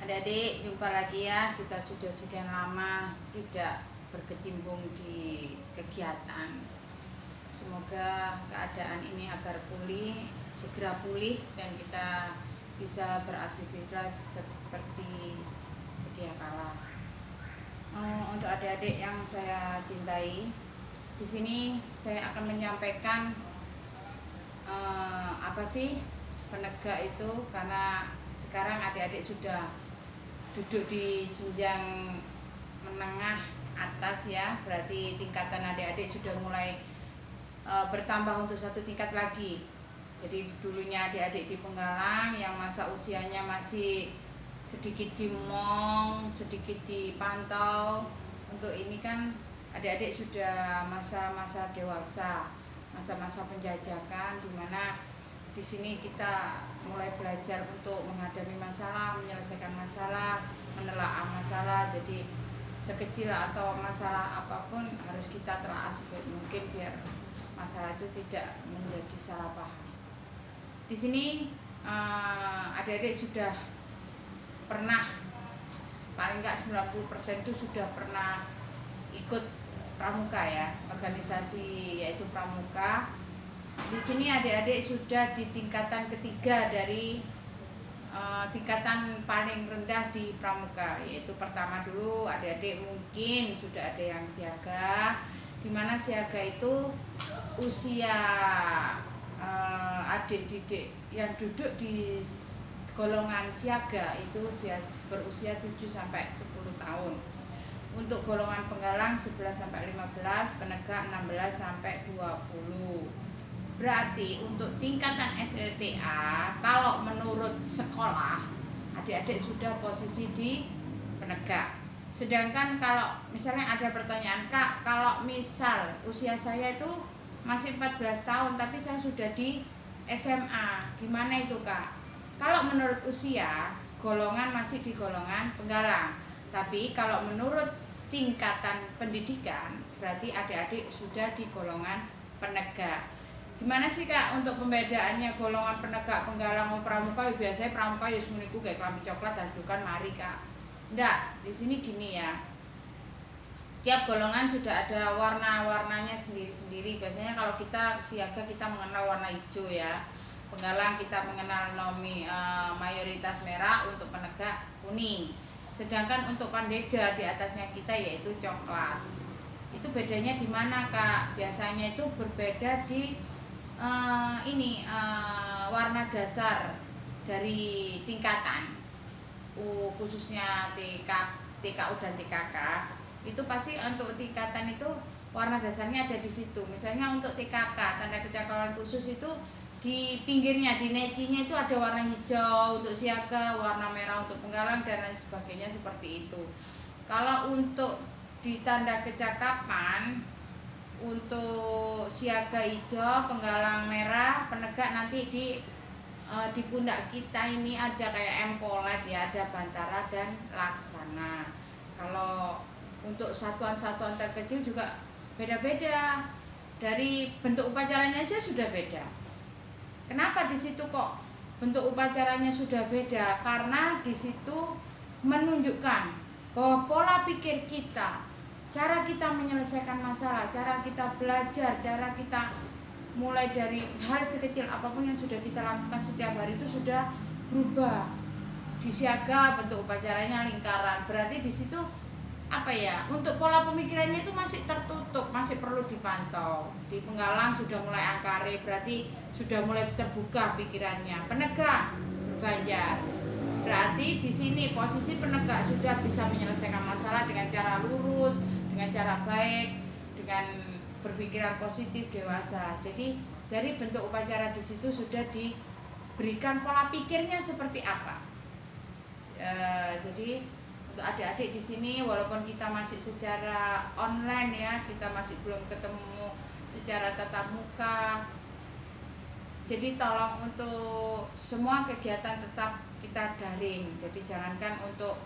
Adik-adik, jumpa lagi ya. Kita sudah sekian lama tidak berkecimpung di kegiatan. Semoga keadaan ini agar segera pulih dan kita bisa beraktivitas seperti sedia kala. Untuk adik-adik yang saya cintai, di sini saya akan menyampaikan apa sih penegak itu, karena sekarang adik-adik sudah duduk di jenjang menengah atas ya, berarti tingkatan adik-adik sudah mulai bertambah untuk satu tingkat lagi. Jadi dulunya adik-adik di Penggalang yang masa usianya masih sedikit dimong, sedikit dipantau. Untuk ini kan adik-adik sudah masa-masa dewasa, masa-masa penjajakan, dimana di sini kita mulai belajar untuk menghadapi masalah, menyelesaikan masalah, menelaah masalah. Jadi sekecil atau masalah apapun harus kita telaah sebaik mungkin biar masalah itu tidak menjadi salah paham. Di sini adik-adik sudah pernah, paling enggak 90% itu sudah pernah ikut pramuka ya, organisasi yaitu pramuka. Di sini adik-adik sudah di tingkatan ketiga dari tingkatan paling rendah di pramuka, yaitu pertama dulu adik-adik mungkin sudah ada yang siaga, dimana siaga itu usia adik-didik yang duduk di golongan siaga itu berusia 7-10 tahun. Untuk golongan Penggalang 11-15, penegak 16-20. Berarti untuk tingkatan SLTA, kalau menurut sekolah adik-adik sudah posisi di penegak. Sedangkan kalau misalnya ada pertanyaan, Kak, kalau misal usia saya itu masih 14 tahun tapi saya sudah di SMA, gimana itu, Kak? Kalau menurut usia, golongan masih di golongan Penggalang. Tapi kalau menurut tingkatan pendidikan, berarti adik-adik sudah di golongan penegak. Gimana sih, Kak, untuk pembedaannya golongan penegak, Penggalang, pramuka? Biasanya pramuka ya semeniku kayak kelambi coklat hadukan mari, Kak. Enggak, di sini gini ya. Setiap golongan sudah ada warna-warnanya sendiri-sendiri. Biasanya kalau kita siaga kita mengenal warna hijau ya. Penggalang kita mengenal mayoritas merah, untuk penegak kuning. Sedangkan untuk pandega di atasnya kita yaitu coklat. Itu bedanya di mana, Kak? Biasanya itu berbeda di warna dasar dari tingkatan, khususnya TKU dan TKK. Itu pasti untuk tingkatan itu warna dasarnya ada di situ. Misalnya untuk TKK, tanda kecakapan khusus, itu di pinggirnya, di necinya itu ada warna hijau untuk siaga, warna merah untuk Penggalang, dan lain sebagainya seperti itu. Kalau untuk di tanda kecakapan, untuk siaga hijau, Penggalang merah, penegak nanti di pundak kita ini ada kayak empolet ya, ada Bantara dan Laksana. Kalau untuk satuan-satuan terkecil juga beda-beda, dari bentuk upacaranya aja sudah beda. Kenapa di situ kok bentuk upacaranya sudah beda? Karena di situ menunjukkan bahwa pola pikir kita, cara kita menyelesaikan masalah, cara kita belajar, cara kita mulai dari hal sekecil apapun yang sudah kita lakukan setiap hari itu sudah berubah. Di siaga bentuk upacaranya lingkaran, berarti di situ apa ya, untuk pola pemikirannya itu masih tertutup, masih perlu dipantau. Di Penggalang sudah mulai angkare, berarti sudah mulai terbuka pikirannya. Penegak Banjar, berarti di sini posisi penegak sudah bisa menyelesaikan masalah dengan cara lurus, dengan cara baik, dengan berpikiran positif, dewasa. Jadi dari bentuk upacara di situ sudah diberikan pola pikirnya seperti apa. Jadi untuk adik-adik di sini, walaupun kita masih secara online ya, kita masih belum ketemu secara tatap muka. Jadi tolong untuk semua kegiatan tetap kita daring. Jadi jangankan untuk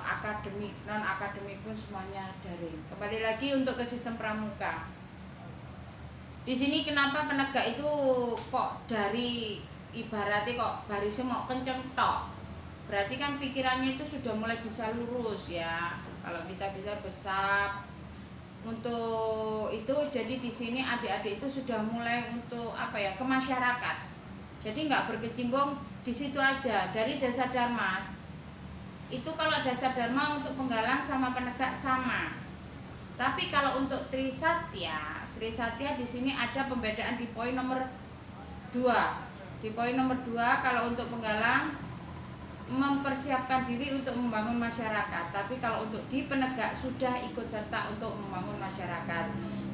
akademik, non akademik pun semuanya daring. Kembali lagi untuk ke sistem pramuka. Di sini kenapa penegak itu kok dari ibaratnya kok barisnya mau kenceng tok, berarti kan pikirannya itu sudah mulai bisa lurus ya. Kalau kita bisa besar untuk itu, jadi di sini adik-adik itu sudah mulai untuk apa ya, ke masyarakat. Jadi nggak berkecimpung di situ aja. Dari dasar dharma itu, kalau dasar dharma untuk penggalang sama penegak sama. Tapi kalau untuk Trisatya di sini ada pembedaan di poin nomor 2. Di poin nomor 2, kalau untuk penggalang mempersiapkan diri untuk membangun masyarakat, tapi kalau untuk di penegak sudah ikut serta untuk membangun masyarakat.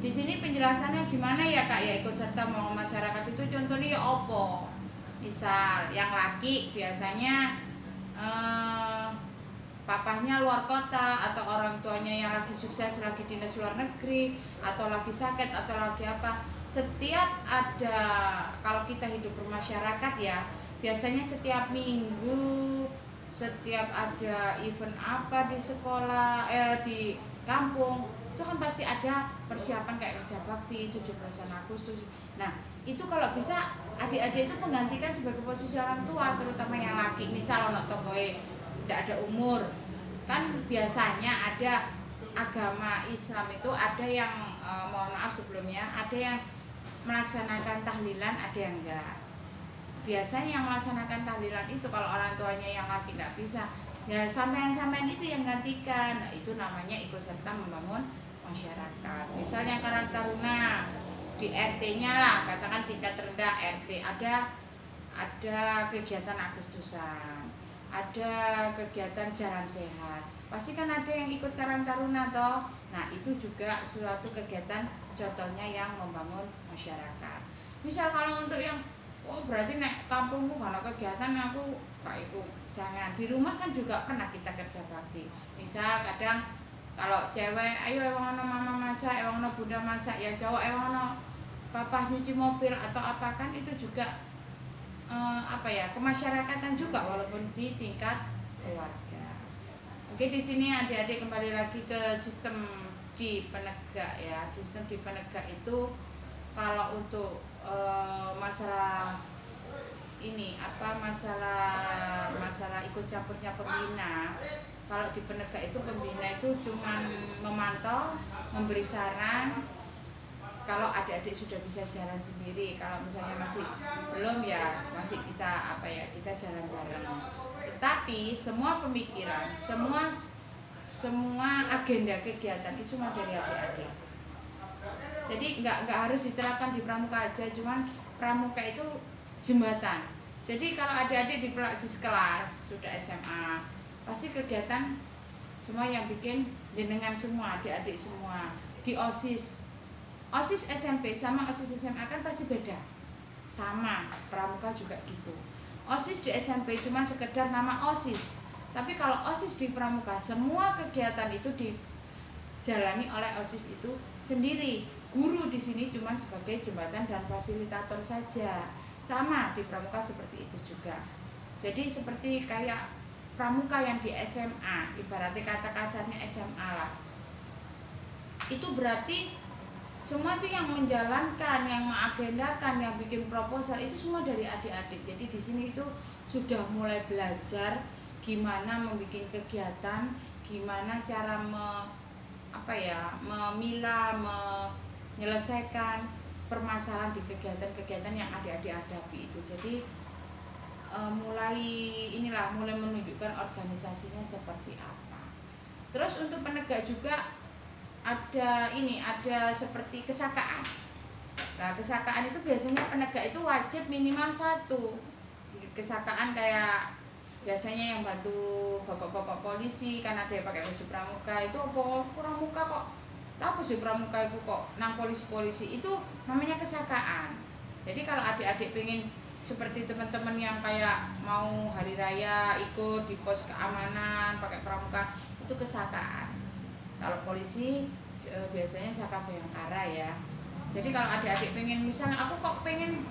Di sini penjelasannya gimana ya Kak ya, ikut serta membangun masyarakat itu contohnya ya opo. Misal yang laki biasanya papahnya luar kota, atau orang tuanya yang lagi sukses, lagi dinas luar negeri, atau lagi sakit, atau lagi apa. Setiap ada, kalau kita hidup bermasyarakat ya, biasanya setiap minggu, setiap ada event apa di sekolah, di kampung, itu kan pasti ada persiapan kayak kerja bakti 17 Agustus. Nah itu kalau bisa adik-adik itu menggantikan sebagai posisi orang tua, terutama yang laki. Misal anak tokoe tidak ada umur, kan biasanya ada agama Islam itu ada yang mohon maaf sebelumnya, ada yang melaksanakan tahlilan, ada yang enggak. Biasanya yang melaksanakan tahlilan itu kalau orang tuanya yang laki tidak bisa, ya sampean-sampean itu yang gantikan. Nah, itu namanya ikut serta membangun masyarakat. Misalnya Karang Taruna di RT-nya lah, katakan tingkat rendah RT, ada kegiatan Agustusan, ada kegiatan jalan sehat, pasti kan ada yang ikut Karang Taruna toh. Nah itu juga suatu kegiatan contohnya yang membangun masyarakat. Misal kalau untuk yang berarti nek kampungku kalau kegiatan aku gak ikut, jangan. Di rumah kan juga pernah kita kerja bakti. Misal kadang kalau cewek, ayo ewang ono mama masak, ewang ono bunda masak, ya cowok ewang ono papa nyuci mobil atau apa, kan itu juga apa ya, kemasyarakatan juga walaupun di tingkat keluarga. Oke, di sini adik-adik kembali lagi ke sistem di penegak ya. Sistem di penegak itu kalau untuk masalah ini apa, masalah ikut campurnya pembina, kalau di penegak itu pembina itu cuma memantau, memberi saran. Kalau adik-adik sudah bisa jalan sendiri, kalau misalnya masih belum ya masih kita apa ya, kita jalan bareng. Tetapi semua pemikiran, semua agenda kegiatan itu semua dari adik-adik. Jadi nggak harus diterapkan di pramuka aja, cuman pramuka itu jembatan. Jadi kalau adik-adik di kelas sudah SMA, pasti kegiatan semua yang bikin jenengan semua, adik-adik semua. Di OSIS SMP sama OSIS SMA kan pasti beda. Sama, pramuka juga gitu. OSIS di SMP cuma sekedar nama OSIS. Tapi kalau OSIS di pramuka, semua kegiatan itu dijalani oleh OSIS itu sendiri. Guru di sini cuma sebagai jembatan dan fasilitator saja. Sama di pramuka seperti itu juga. Jadi seperti kayak pramuka yang di SMA, ibaratnya kata kasarnya SMA lah. Itu berarti semua itu yang menjalankan, yang mengagendakan, yang bikin proposal itu semua dari adik-adik. Jadi di sini itu sudah mulai belajar gimana membuat kegiatan, gimana cara memilah, menyelesaikan permasalahan di kegiatan-kegiatan yang adik-adik hadapi itu. Jadi mulai menunjukkan organisasinya seperti apa. Terus untuk penegak juga ada seperti kesakaan. Nah, kesakaan itu biasanya penegak itu wajib minimal 1 kesakaan, kayak biasanya yang bantu bapak-bapak polisi kan ada yang pakai baju pramuka. Itu apa pramuka kok? Apa sih pramuka itu kok nang polisi-polisi? Itu namanya kesakaan. Jadi kalau adik-adik pengen seperti teman-teman yang kayak mau hari raya ikut di pos keamanan pakai pramuka, itu kesakaan. Kalau polisi biasanya Saka Bayangkara ya. Jadi kalau adik-adik pengen, misalnya aku kok pengen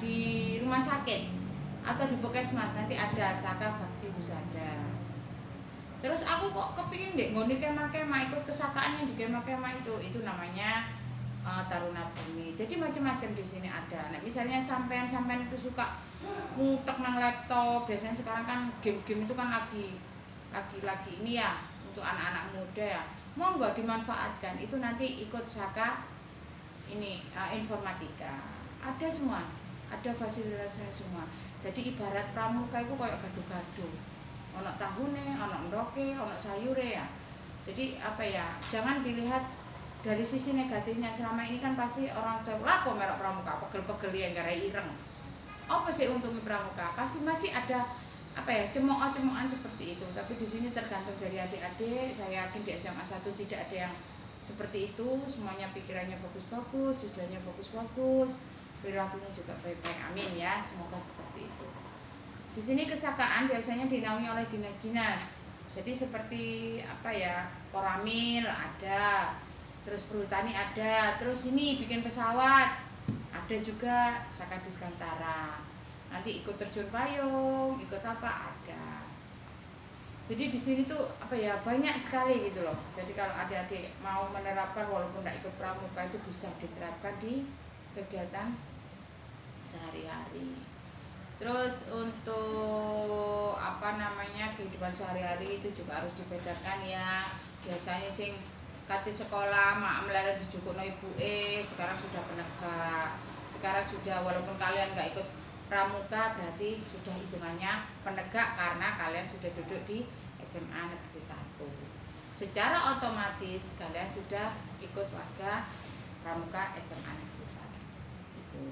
di rumah sakit atau di Puskesmas, nanti ada Saka Bakti Husada. Terus aku kok kepingin deh nggone kemah-kemah, ikut kesakaan yang di kemah-kemah itu namanya Taruna Bumi. Jadi macam-macam di sini ada. Nah, misalnya sampean itu suka ngutek nang laptop, biasanya sekarang kan game-game itu kan lagi ini ya untuk anak-anak muda ya. Monggo dimanfaatkan. Itu nanti ikut Saka ini informatika. Ada semua, ada fasilitasnya semua. Jadi ibarat pramuka itu kayak gado-gado. Ono tahune, ono ndoke, ono sayure ya. Jadi apa ya? Jangan dilihat dari sisi negatifnya. Selama ini kan pasti orang tua lapo melok pramuka pegel-pegel yang gara ireng. Apa sih untungnya pramuka? Pasti masih ada apa ya, cemooh-cemoohan seperti itu. Tapi di sini tergantung dari adik-adik. Saya yakin di SMA 1 tidak ada yang seperti itu. Semuanya pikirannya bagus-bagus, tujuannya bagus-bagus, perilakunya juga baik-baik. Amin ya, semoga seperti itu. Di sini kesakaan biasanya dinaungi oleh dinas-dinas. Jadi seperti apa ya, Koramil ada, terus perhutani ada, terus ini bikin pesawat ada juga, Saka Dirgantara. Nanti ikut terjun payung, ikut apa ada. Jadi di sini tuh apa ya, banyak sekali gitu loh. Jadi kalau adik-adik mau menerapkan walaupun tidak ikut pramuka itu bisa diterapkan di kegiatan sehari-hari. Terus untuk apa namanya, kehidupan sehari-hari itu juga harus dibedakan ya. Biasanya sing kati sekolah mak melarat dijukukno ibuke, sekarang sudah penegak. Sekarang sudah, walaupun kalian nggak ikut pramuka berarti sudah hitungannya penegak karena kalian sudah duduk di SMA Negeri 1. Secara otomatis kalian sudah ikut warga pramuka SMA Negeri 1. Gitu.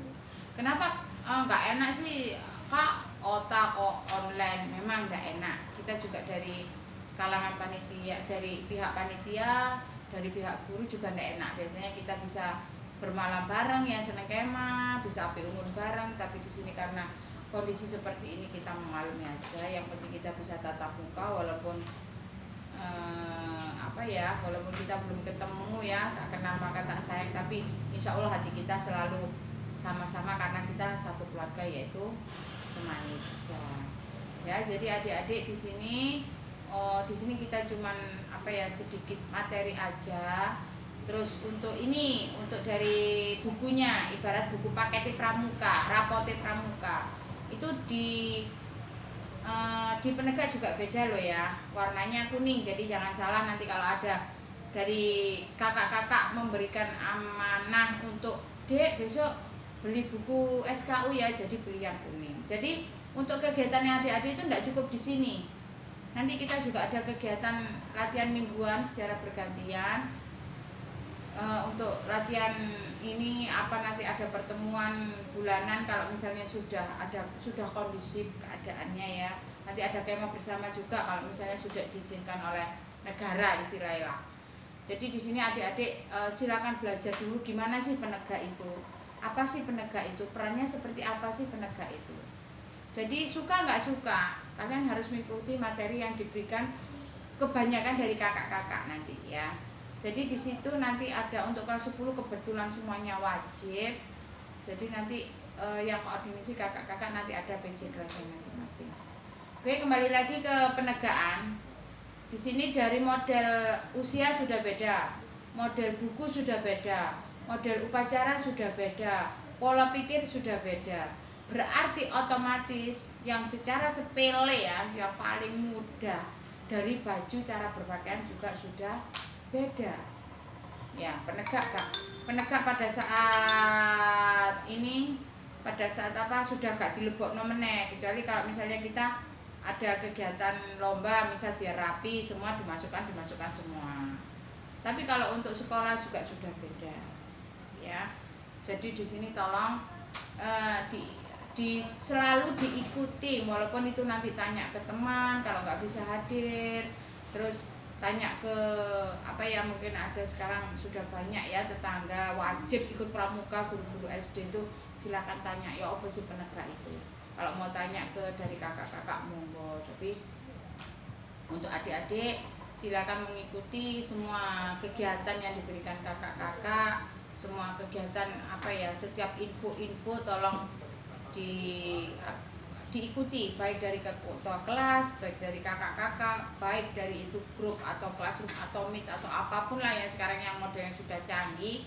Kenapa nggak enak sih Kak otak kok online? Memang nggak enak. Kita juga dari kalangan panitia, dari pihak panitia, dari pihak guru juga nggak enak. Biasanya kita bisa bermalam bareng yang seneng kemah, bisa api unggun bareng, tapi di sini karena kondisi seperti ini kita memaklumi aja. Yang penting kita bisa tatap muka walaupun apa ya, walaupun kita belum ketemu ya, tak kenal maka tak sayang, tapi insya Allah hati kita selalu sama-sama karena kita satu keluarga, yaitu Semais. Ya, jadi adik-adik di sini kita cuman apa ya, sedikit materi aja. Terus untuk ini, untuk dari bukunya, ibarat buku paket pramuka, rapote pramuka, itu di penegak juga beda loh ya, warnanya kuning. Jadi jangan salah nanti kalau ada dari kakak-kakak memberikan amanah untuk dek besok beli buku SKU ya, jadi beli yang kuning. Jadi untuk kegiatannya adik-adik itu tidak cukup di sini. Nanti kita juga ada kegiatan latihan mingguan secara bergantian. Untuk latihan ini apa, nanti ada pertemuan bulanan kalau misalnya sudah kondusif keadaannya ya. Nanti ada kemah bersama juga kalau misalnya sudah diizinkan oleh negara istilahnya. Jadi di sini adik-adik silakan belajar dulu gimana sih penegak itu. Apa sih penegak itu? Perannya seperti apa sih penegak itu? Jadi suka nggak suka, kalian harus mengikuti materi yang diberikan kebanyakan dari kakak-kakak nanti ya. Jadi di situ nanti ada untuk kelas 10 kebetulan semuanya wajib. Jadi nanti yang koordinasi kakak-kakak nanti ada PJ kelasnya masing-masing. Oke, kembali lagi ke penegaan. Di sini dari model usia sudah beda, model buku sudah beda, model upacara sudah beda, pola pikir sudah beda. Berarti otomatis yang secara sepele ya, yang paling mudah, dari baju, cara berpakaian juga sudah beda ya. Penegak pada saat ini, pada saat apa, sudah gak dilebokno meneh, kecuali kalau misalnya kita ada kegiatan lomba misal biar rapi semua dimasukkan semua. Tapi kalau untuk sekolah juga sudah beda ya. Jadi di sini tolong selalu diikuti, walaupun itu nanti tanya ke teman kalau nggak bisa hadir, terus tanya ke apa ya, mungkin ada sekarang sudah banyak ya tetangga wajib ikut pramuka, guru-guru SD itu silakan tanya ya apa sih penegak itu. Kalau mau tanya ke dari kakak-kakak monggo, tapi untuk adik-adik silakan mengikuti semua kegiatan yang diberikan kakak-kakak, semua kegiatan apa ya, setiap info-info tolong diikuti, baik dari ketua kelas, baik dari kakak-kakak, baik dari itu grup atau classroom atau meet atau apapun lah ya sekarang yang modelnya sudah canggih.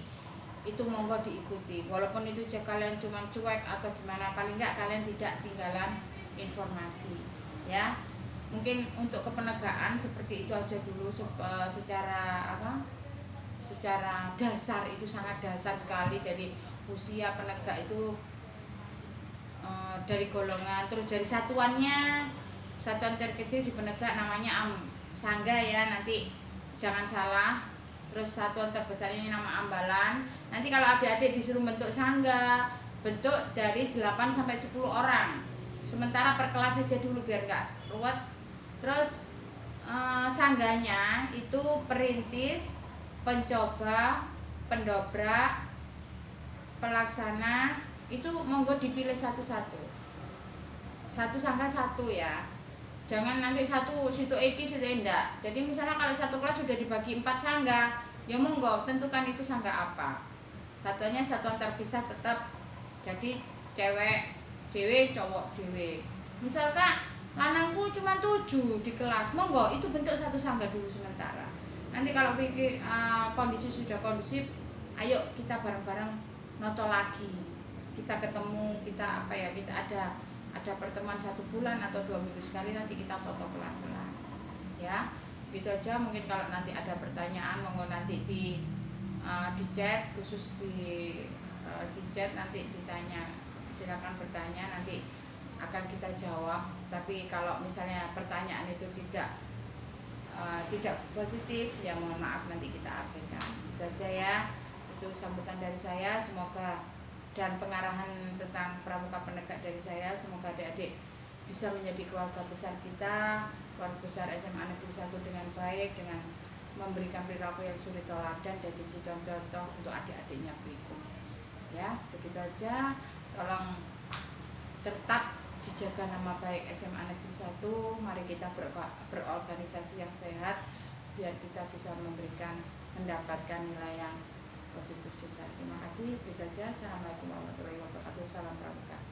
itu monggo diikuti, walaupun itu kalian cuma cuek atau gimana, paling enggak kalian tidak tinggalan informasi ya. Mungkin untuk kepenegakan seperti itu aja dulu, secara apa, secara dasar itu sangat dasar sekali. Dari usia penegak itu dari golongan, terus dari satuannya, satuan terkecil di penegak namanya sangga ya, nanti jangan salah. Terus satuan terbesarnya ini nama ambalan. Nanti kalau adik-adik disuruh bentuk sangga, bentuk dari 8 sampai 10 orang. Sementara per kelas saja dulu biar enggak ruwet. Terus sangganya itu perintis, pencoba, pendobrak, pelaksana, itu monggo dipilih satu-satu. Satu sangga satu ya. Jangan nanti satu situ eki situ enggak. Jadi misalnya kalau satu kelas sudah dibagi 4 sangga, ya monggo tentukan itu sangga apa. Satuannya satuan terpisah tetap. Jadi cewek dewe, cowok dewe. Misalkan lanangku cuma 7 di kelas, monggo itu bentuk satu sangga dulu sementara. Nanti kalau pikir kondisi sudah kondusif, ayo kita bareng-bareng noto lagi. Kita ketemu, kita apa ya, kita ada pertemuan 1 bulan atau 2 minggu sekali, nanti kita toto pelan-pelan ya. Gitu aja. Mungkin kalau nanti ada pertanyaan monggo nanti di chat, khusus di chat nanti ditanya, silakan bertanya, nanti akan kita jawab. Tapi kalau misalnya pertanyaan itu tidak positif, ya mohon maaf, nanti kita abaikan. Itu aja ya, itu sambutan dari saya. Semoga, dan pengarahan tentang pramuka penegak dari saya, semoga adik-adik bisa menjadi keluarga besar kita, keluarga besar SMA Negeri 1 dengan baik, dengan memberikan perilaku yang suri teladan dan jadi contoh untuk adik-adiknya berikut ya. Begitu aja, tolong tetap dijaga nama baik SMA Negeri 1. Mari kita berorganisasi yang sehat biar kita bisa mendapatkan nilai yang positif juga. Terima kasih. Begitu aja. Assalamualaikum warahmatullahi wabarakatuh. Salam pramuka.